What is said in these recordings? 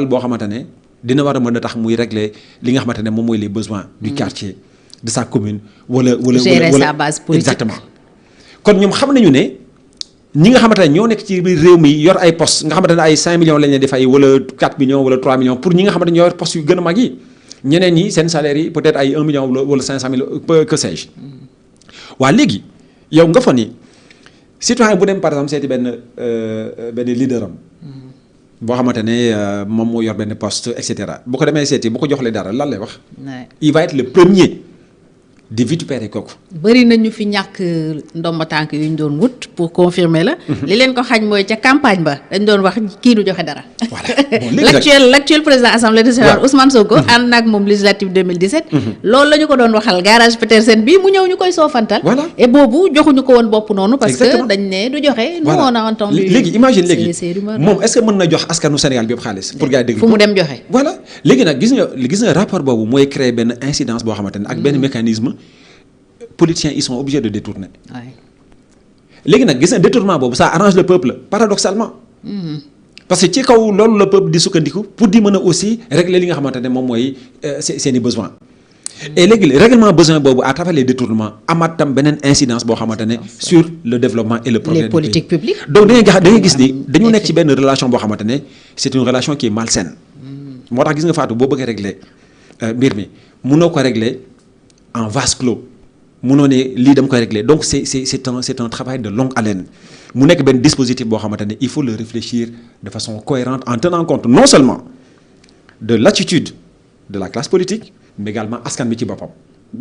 boo xamante ne dina war a mën a tax muy régler li nga xamante ne moom mooy les besoins du quartier de sa commune wala gérer sa base politique. exactement kon ñoom xam nañu ne ñi nga xamante ne ñoo nekk ci biir réew mi yor ay postes nga xamante ne ay 5 millions lañ leen di fay wala 4 millions wala 3 millions pour ñi nga xamante ne ñoo yor postes yu gën a mag yi ñeneen ñi seen salaire yi peut-être ay 1 million wala 500 000 que sais-je waa léegi yow nga fa ni citoyen bu dem par exemple seeti benn leader am boo xamante ne moom moo yor benn poste et cetera bu ko demee seeti bu ko joxlee dara lan lay wax. il va être le premier di vitupérer kooku. bëri na ñu fi ñàkk ndomba tànk yu ñu doon wut pour confirmer la. li leen ko xañ mooy ca campagne ba dañ doon wax kii du joxe dara. voilà bon léegi l'actuel président assemblée nationale Ousmane Sonko. ànd naag moom législative 2017. loolu la ñu ko doon waxal garage Petersen bi mu ñëw ñu koy soofantal. voilà et boobu joxuñu ko woon bopp noonu. parce que dañ ne du joxe. nous on a entendu léegi imagine léegi moom est-ce que mën na jox askanu Sénégal bi yëpp xaalis. pour gars yi dégg fu mu dem joxe. voilà léegi nag gis nga rapport boobu mooy créer benn incidence boo xamante ne ak benn mécanisme. Politiciens ils sont obligés de détourner. léegi nag gis na détournement boobu ça arrange le peuple paradoxalement. parce que ci kaw loolu le peuple di sukkandiku pour di mën a aussi régler li nga xamante ne moom mooy seeni besoins. et léegi règlement besoin boobu à travers les détournements amaat tam beneen incidence boo xamante ne sur le développement et le progrès. les politiques publiques. donc da ngay gis ni dañu nekk ci benn relation boo xamante ne c'est une relation qui est malsaine. moo tax gis nga Fatou boo bëggee régler mbir mi mënoo ko régler en vase clos. munoo ne lii dama koy régler donc c'est un travail de longue haleine mu nekk benn dispositif boo xamante ne il faut le réfléchir de façon cohérente en tenant compte non seulement de l'attitude de la classe politique mais également askan bi ci boppam.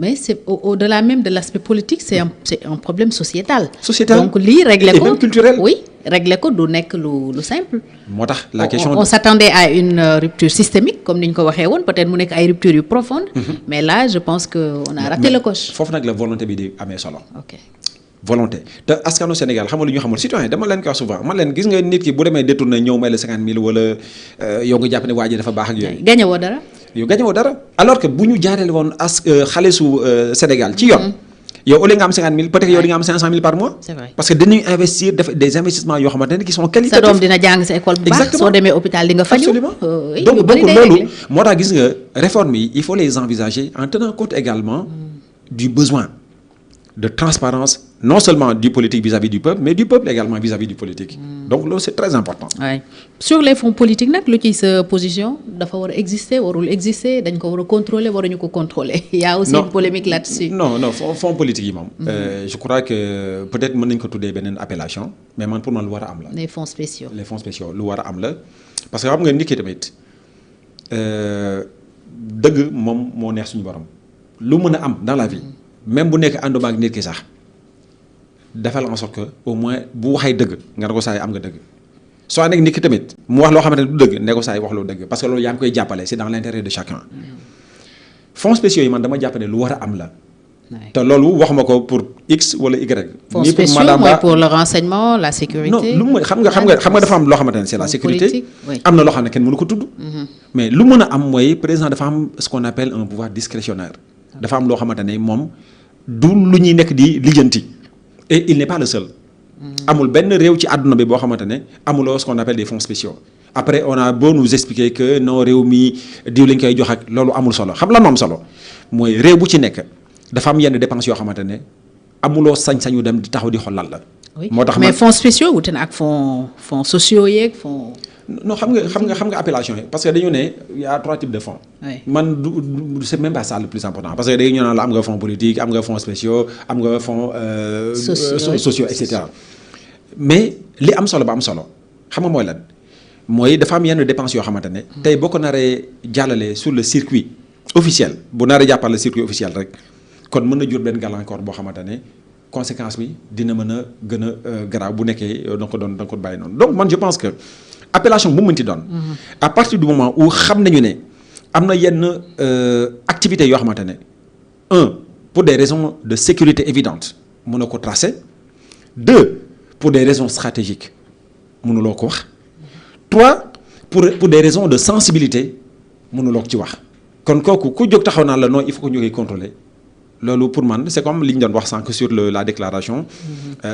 mais c'est au-delà même de l'aspect politique c'est un problème sociétal. sociétal donc lii régler ko et même culturel. oui régler ko du nekk lu simple. moo tax la question on s'attendait à une rupture systémique comme ni ñu ko waxee woon peut-être mu nekk ay ruptures yu profondes. mais là je pense que on a raté le coche. foofu nag la volonté bi di amee solo. ok volonté te askanu Sénégal xam nga lu ñu xamul citoyen dama leen ko wax souvent man leen gis nga nit ki bu demee détourné ñëw may la 50 000 wala yow nga jàpp ne waa ji dafa baax ak yooyu. gañe woo dara. yow gañe woo dara alors que bu ñu jaarale woon xaalisu Sénégal ci yoon. yow au lieu nga am 50 000 peut-être yow di nga am 500 000 par mois. c'est vrai parce que dañuy investir def des investissements yoo xamante ne qui sont qualitatifs. sa doom dina jàng sa école bu baax soo demee hôpital di nga faju. absolument donc loolu moo tax gis nga réformes yi il faut les envisager en tenant compte également du besoin de transparence non seulement du politique vis-à-vis du peuple mais du peuple également vis-à-vis du politique. donc loolu c'est très important. oui sur les fonds politiques nag lu ci sa position dafa war a exister warul exister dañ ko war a contrôler waruñu ko contrôler. il y a aussi une polémique là-dessus. non fonds politique yi moom. je crois que peut-être mën nañu ko tuddee beneen appellation mais man pour man lu war a am la. les fonds spéciaux. les fonds spéciaux lu war a am la parce que xam nga nit ki tamit dëgg moom moo neex suñu borom lu mën a am dans la vie. même bu nekk ànduma ak nit ki sax defal en sorte que au moins bu waxee dëgg nga ne ko saa yi am nga dëgg soo nekk nit ki tamit mu wax loo xamante ne du dëgg ne ko saa yi wax loo dëgg parce que loolu yaa ngi koy jàppale c'est dans l'intérêt de chacun. fonds spéciaux yi man dama jàpp ne lu war a am la. te loolu waxuma ko pour X wala Y. fonds spéciaux mooy pour le renseignement la sécurité. non lu mu xam nga dafa am loo xamante ne c'est la sécurité. am na loo xam ne kenn mënu ko tudd. mais lu mën a am mooy président dafa am ce qu'on appelle un pouvoir discrétionnaire. dafa am loo xamante ne moom du lu ñuy nekk di lijjanti et il n'est pas le seul. amul benn réew ci àdduna bi boo xamante ne amuloo ce qu'on appelle des fonds spéciaux. après on a beau nous expliquer que non réew mi diw lañ koy jox ak loolu amul solo xam lan moo am solo mooy réew bu ci nekk dafa am yenn dépenses yoo xamante ne amuloo sañ-sañu dem di taxaw di xool lan la. moo tax mais fonds spéciaux wute na ak fonds sociaux yeeg fonds. non xam nga appellation yi parce que dañu ne y a 3 types de fonds. man du c'est même pas ça le plus important parce que dañu naan la am nga fonds politique am nga fonds spéciaux am nga fonds sociaux et cetera mais li am solo ba am solo xam nga mooy lan mooy dafa am yenn dépenses yoo xamante ne. tey boo ko naree jàllale sur le circuit officiel bu naree jàppal le circuit officiel rek kon mën na jur benn gàllankoor boo xamante ne conséquence bi dina mën a gën a garaaw bu nekkee da nga ko bàyyi noonu donc man je pense que. appellation bu mu mënti doon. à partir du moment où xam nañu ne am na yenn activités yoo xamante ne pour des raisons de sécurité évidentes mën na ko tracer 2 pour des raisons stratégiques mënuloo ko wax 3 pour des raisons de sensibilité mënuloo ko ci wax kon kooku ku jóg taxaw naan la non il faut que ñu koy contrôler loolu pour man c'est comme li ñu doon wax sànq sur la déclaration.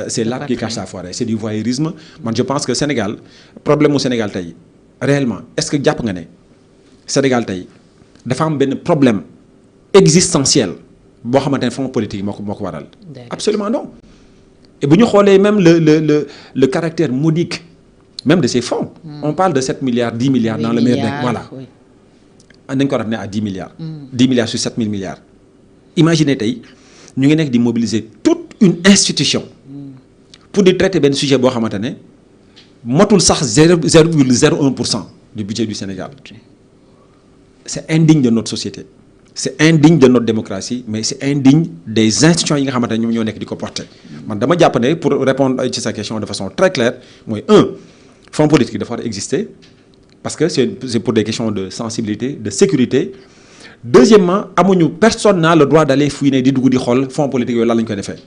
c'est l'arbre qui cache sa forêt c'est du voyeurisme man je pense que Sénégal problème mu Sénégal tey réellement est-ce que jàpp nga ne Sénégal tey dafa am benn problème existentiel boo xamante ne fonds politique moo ko waral. Absolument non. Et bu ñu xoolee même le caractère modique même de ces fonds. On parle de 7 milliards 10 milliards dans le meilleur des voilà. nañ ko ramener à 10 milliards. 10 milliards sur 7 000 milliards. Imaginez tey ñu ngi nekk di mobiliser toute une institution. pour di traiter benn sujet boo xamante ne motul sax 0,01% du budget du Sénégal. C'est indigne de notre société. C'est indigne de notre démocratie, mais c'est indigne des institutions yi nga xamante ne ñoom ñoo nekk di ko porter. man dama jàpp ne pour répondre ci sa question de façon très claire mooy fonds politique dafa war a exister parce que c'est pour des questions de sensibilité de sécurité. Deuxièmement personne n'a le droit d'aller fouiner di dugg di xool fonds politique yooyu lan la ñu koy defee.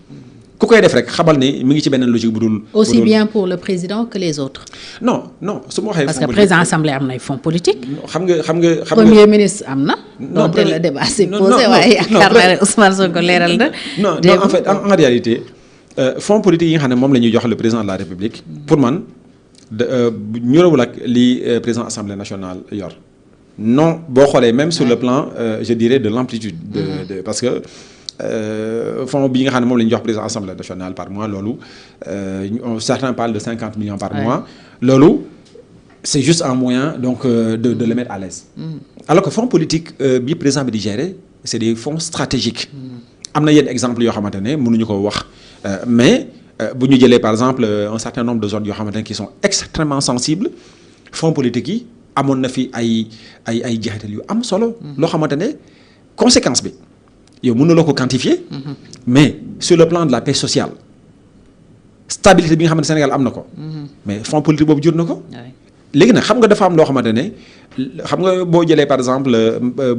ku koy def rek xamal ne mi ngi ci beneen logique bu dul. aussi bien pour le président que les autres. non su ma waxee. parce que président assemblée am na ay fonds politique. xam nga premier ministre am na. non le débat s'est posé waaye yaakaar naa ne Ousmane Sonko leeral na. non en fait en réalité fonds politique yi nga xam ne moom la ñuy jox le président de la République. pour man ñorewul ak li président assemblée nationale yor. non boo xoolee même sur le plan je dirais de l'amplitude de parce que. fonds bi nga xam ne moom la ñu jox président assemblée nationale par mois loolu certains parlent de 50 millions par mois loolu c'est juste un moyen donc de le mettre à l'aise alors que fonds politique bi président bi di gérer c'est des fonds stratégiques am na yenn exemples yoo xamante ne mënuñu ko wax mais bu ñu jëlee par exemple un certain nombre de zones yoo xamante ne qui sont extrêmement sensibles fonds politique yi amoon na fi ay jeexital yu am solo loo xamante ne conséquence bi yow mënuloo ko quantifier mais sur le plan de la paix sociale stabilité bi nga xamante Sénégal am na ko mais fonds politique boobu jur na ko léegi nag xam nga dafa am loo xamante ne xam nga boo jëlee par exemple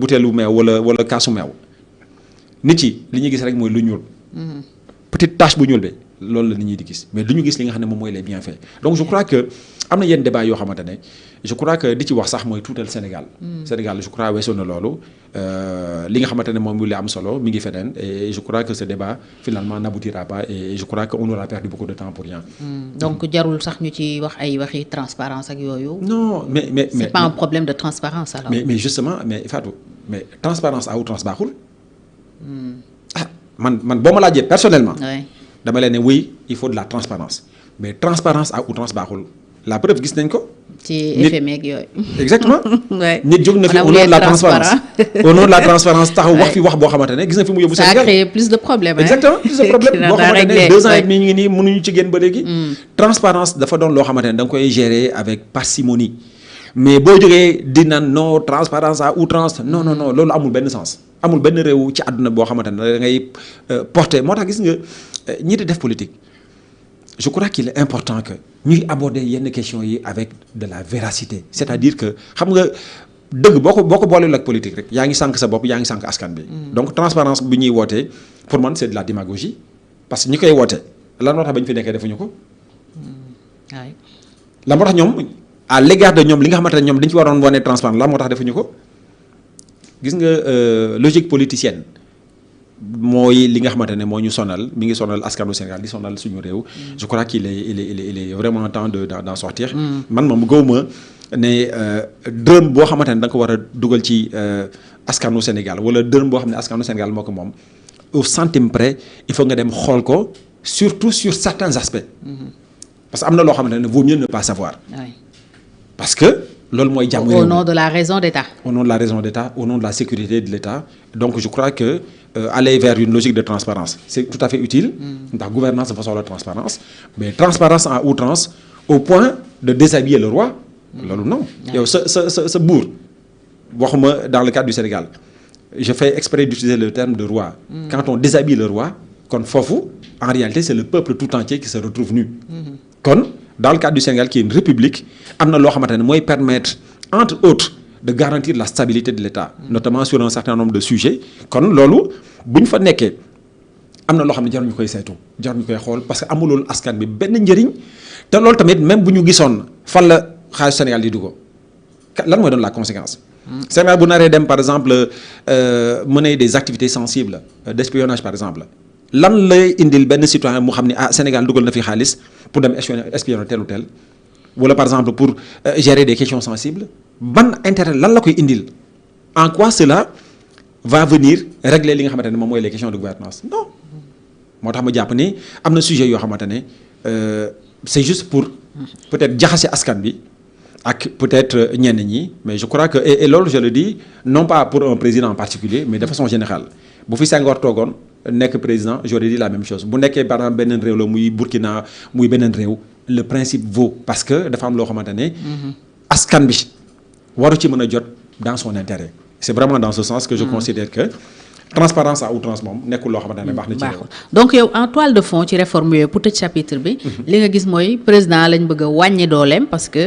butéelu meew wala kaasu meew nit yi li ñuy gis rek mooy lu ñuul petite tache bu ñuul bi loolu la nit ñi di gis mais du ñu gis li nga xam ne moom mooy les bienfaits donc je crois que am na yenn débat yoo xamante ne je crois que di ci wax sax mooy tuutal Sénégal Sénégal je crois weesoon na loolu li nga xamante ne moom mu li am solo mi ngi feneen et je crois que ce débat finalement n'aboutira pas et je crois que on aura perdu beaucoup de temps pour rien donc jarul sax ñu ci wax ay waxi transparence ak yooyu non mais c'est pas un problème de transparence alors mais justement mais Fatou mais transparence à outrance baaxul man boo ma laajee personnellement dama leen ne oui il faut de la transparence mais transparence à outrance baaxul la preuve gis nañ ko. ci FMI ak yooyu. exactement. nit jóg na fi au nom de la transparence au nom de la transparence taxaw wax fi wax boo xamante ne gis na fi mu yóbbu Sénégal. ça a créé plus de problèmes. exactement plus de problèmes boo xamante ne 2 ans et demi ñu ngi nii mënuñu ci génn ba léegi. transparence dafa doon loo xamante ne da nga koy gérer avec parcimonie mais boo jógee di naan non transparence à outrance non loolu amul benn sens. amul benn réew ci àdduna boo xamante ne da ngay porter moo tax gis nga ñi di def politique je crois qu'il est important que ñuy aborder yenn questions yi avec de la véracité c'est-à-dire que xam nga dëgg boo ko booleel ak politique rek yaa ngi sànq sa bopp yaa ngi sànq askan bi. donc transparence bi ñuy wootee pour man c'est de la démagogie parce que ñi koy woote lan moo tax ba ñu fi nekkee defuñu ko. lan moo tax ñoom à l'égard de ñoom li nga xamante ne ñoom dañu ci waroon wane transparence lan moo tax defuñu ko. gis nga logique politicienne mooy li nga xamante ne moo ñu sonal mi ngi sonal askanu Sénégal di sonal suñu réew. je crois qu'il est vraiment temps d'en sortir. man moom gëwuma ne dërëm boo xamante ne da nga ko war a dugal ci askanu Sénégal wala dërëm boo xam ne askanu Sénégal moo ko moom au centime près il faut nga dem xool ko surtout sur certains aspects. parce que am na loo xamante ne vaut mieux ne pas savoir. parce que. loolu mooy jàmm au nom de la raison d'État. au nom de la raison d'État au nom de la sécurité de l'État donc je crois que aller vers une logique de transparence c'est tout à fait utile ndax gouvernance dafa soxla transparence mais transparence en outrance au point de déshabiller le roi loolu non yow sa buur waxuma dans le cadre du Sénégal je fais exprès d'utiliser le terme de roi quand on déshabille le roi kon foofu en réalité c'est le peuple tout entier qui se retrouve nu kon dans le cadre du Sénégal qui est une république am na loo xamante ne mooy permettre entre autres de garantir la stabilité de l'État notamment sur un certain nombre de sujets kon loolu bu ñu fa nekkee am na loo xam ne jaruñu koy saytu jaruñu koy xool parce que amulul askan bi benn njëriñ te loolu tamit même bu ñu gisoon fan la xaalis Sénégal di dugg lan mooy doon la conséquence. Sénégal bu naree dem par exemple mener des activités sensibles d'espionnage par exemple lan lay indil benn citoyen mu xam ne Sénégal dugal na fi xaalis pour dem espionner tel ou tel wala par exemple pour gérer des questions sensibles ban intérêt lan la koy indil en quoi cela va venir régler li nga xamante ne moom mooy les questions de gouvernance non moo tax ma jàpp ni am na sujet yoo xamante ne c'est juste pour peut-être jaxase askan bi ak peut-être ñenn ñi mais je crois que et loolu je le dis non pas pour un président en particulier mais de façon générale bu fi Senghor toogoon nekk président j'aurais dit la même chose bu nekkee par exemple beneen réew la muy Burkina muy beneen réew le principe vaut parce que dafa am loo xamante ne askan bi waru ci mën a jot dans son intérêt c'est vraiment dans ce sens que je considère que transparence à outrance moom nekkul loo xamante ne baax na ci réew. donc yow en toile de fond ci réforme yooyu pour tëj chapitre bi. li nga gis mooy président lañ bëgg a wàññi dooleem parce que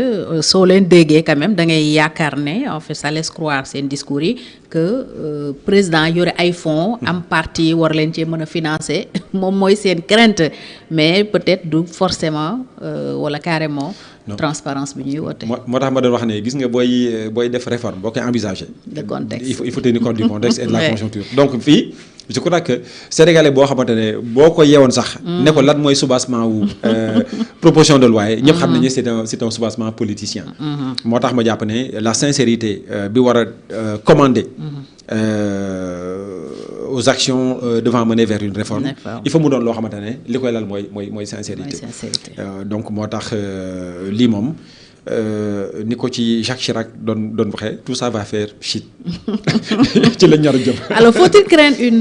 soo leen déggee quand même da ngay yaakaar ne en fait ça laisse croire seen discours yi que président yore ay fonds am parti war leen cee mën a financer moom mooy seen crainte mais peut-être du forcément wala carrément. non transparence bi ñuy woote. moo tax ma doon wax ne gis nga booy def réforme boo koy envisager. de contexte il faut tenir compte du contexte et de la conjoncture. donc fii je crois que sénégalais boo xamante ne boo ko yeewoon sax. ne ko lan mooy soubassement wu proposition de loi yi. ñëpp xam nañu c'est un soubassement politicien. moo tax ma jàpp ne la sincérité bi war a commander. aux actions devant mener vers une réforme. il faut mu doon loo xamante ne li koy lal mooy sincérité. donc moo tax lii moom ni ko ci Jacques Chirac doon waxee tout ça va faire pchit ci la ñaar jëm. alors faut-il craindre une